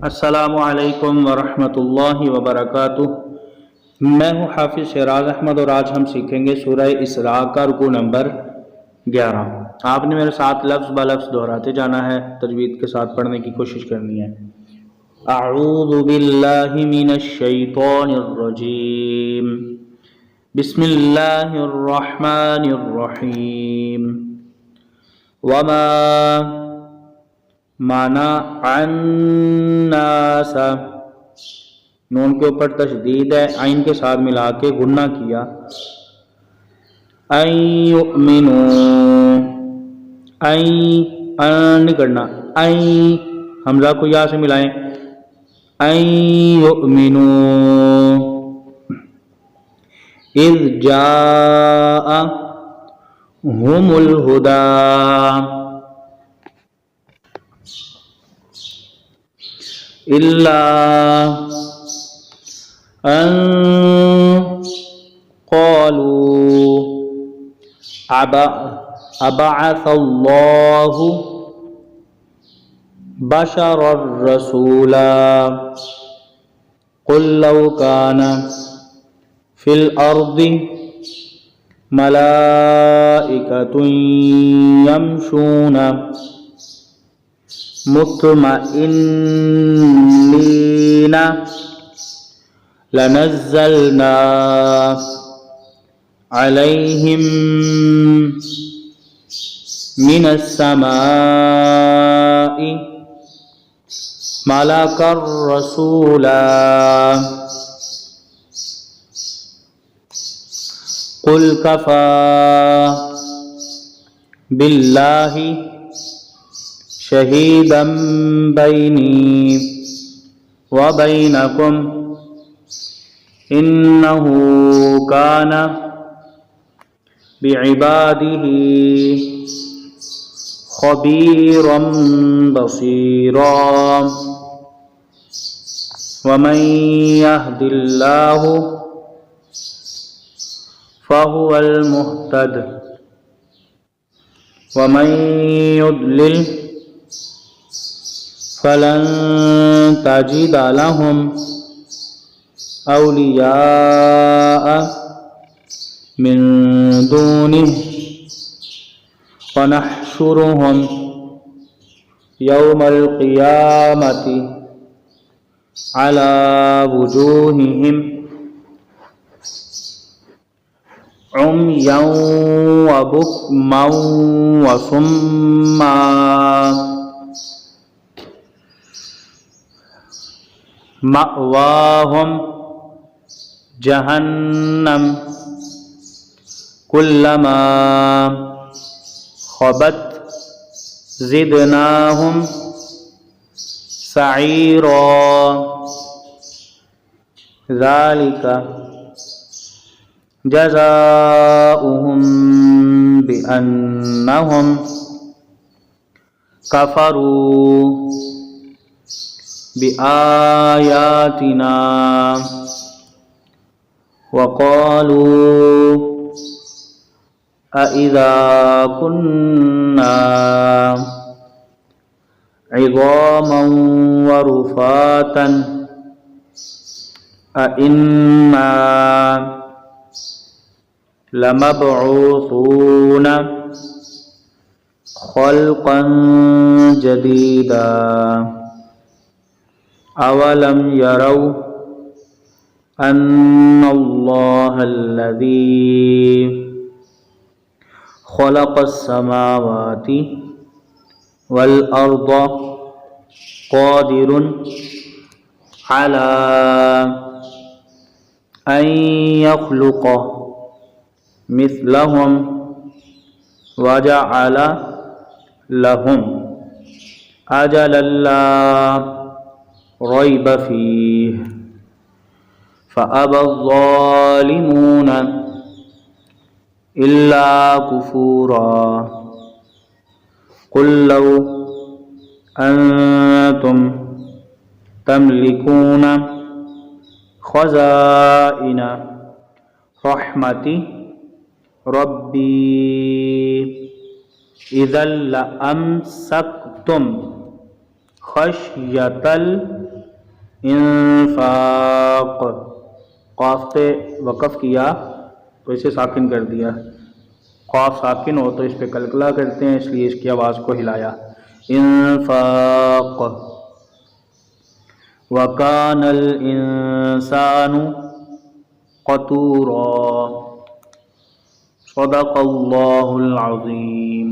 अस्सलामु अलैकुम वरहमतुल्लाहि वबरकातुह। मैं हूँ हाफिज़ शहराज अहमद और आज हम सीखेंगे सूरह इसरा का रुकू नंबर 11। आपने मेरे साथ लफ्ज़ ब लफ्ज़ दोहराते जाना है, तजवीद के साथ पढ़ने की कोशिश करनी है। अऊज़ु बिल्लाहि मिनश शैतानिर रजीम, बिस्मिल्लाहिर रहमानिर रहीम। वमा माना अन्नासा, नून के ऊपर तशदीद है, आइन के साथ मिला के गुन्ना किया। अन युमिनू, नहीं करना, हमजा को या से मिलाएं। अन युमिनू इज़ जाआ हुमुल हुदा, इल्ला अन क़ालू अबअसल्लाहु बशरर रसूला क़ुल लौ काना फिल अर्दि मलाइकतुन यमशूना मुत्मइन्नीना लनज़्ज़लना अलैहिम मिनस समाई मलकर रसूला कुल कफ़ा बिल्लाहि शहीदम बैनी व बैनकुम इन्नहु काना बिइबादिही खबीरम बसीरा। वमन यहदिल्लाहु फहुवल मुहतद वमन युद्लिल फलन तजिद लहुम औलिया मिन दूनिहि वनहशुरुहुम यौमल क़ियामति अला वुजूहिहिम उम्यन व बुक्मन व सुम्मा मअवाहुम जहन्नम कुल्लमा खबत ज़िदनाहुम सईरा ज़ालिका जज़ाउहुम बिअन्नहुम कफ़रू बिआयातिना वक़ालू अइज़ा कुन्ना इज़ामन व रुफ़ातन अइन्ना लमबऊसून ख़ल्क़न जदीदा अवलम यरौ अन्नल्लाहल्लज़ी ख़लक़स्समावाति वल अर्द क़ादिरुन अला अन यख़्लुक़ मिस्लहुम वजअल लहुम अजलन ला रैब फीह फ़अबज़्ज़ालिमून इल्ला कुफूरा। कुल लौ अंतुम तमलिकून ख़ज़ाइन रहमति रब्बी इज़ल लअमसक्तुम खश्यतल इंफाक, क़ाफ पे वक़फ़ किया तो इसे साकिन कर दिया। क़ाफ साकिन हो तो इस पे कलकला करते हैं, इसलिए इसकी आवाज़ को हिलाया। इंफाक। वकानल इंसानु क़तूरा। सदक़ल्लाहुल अज़ीम।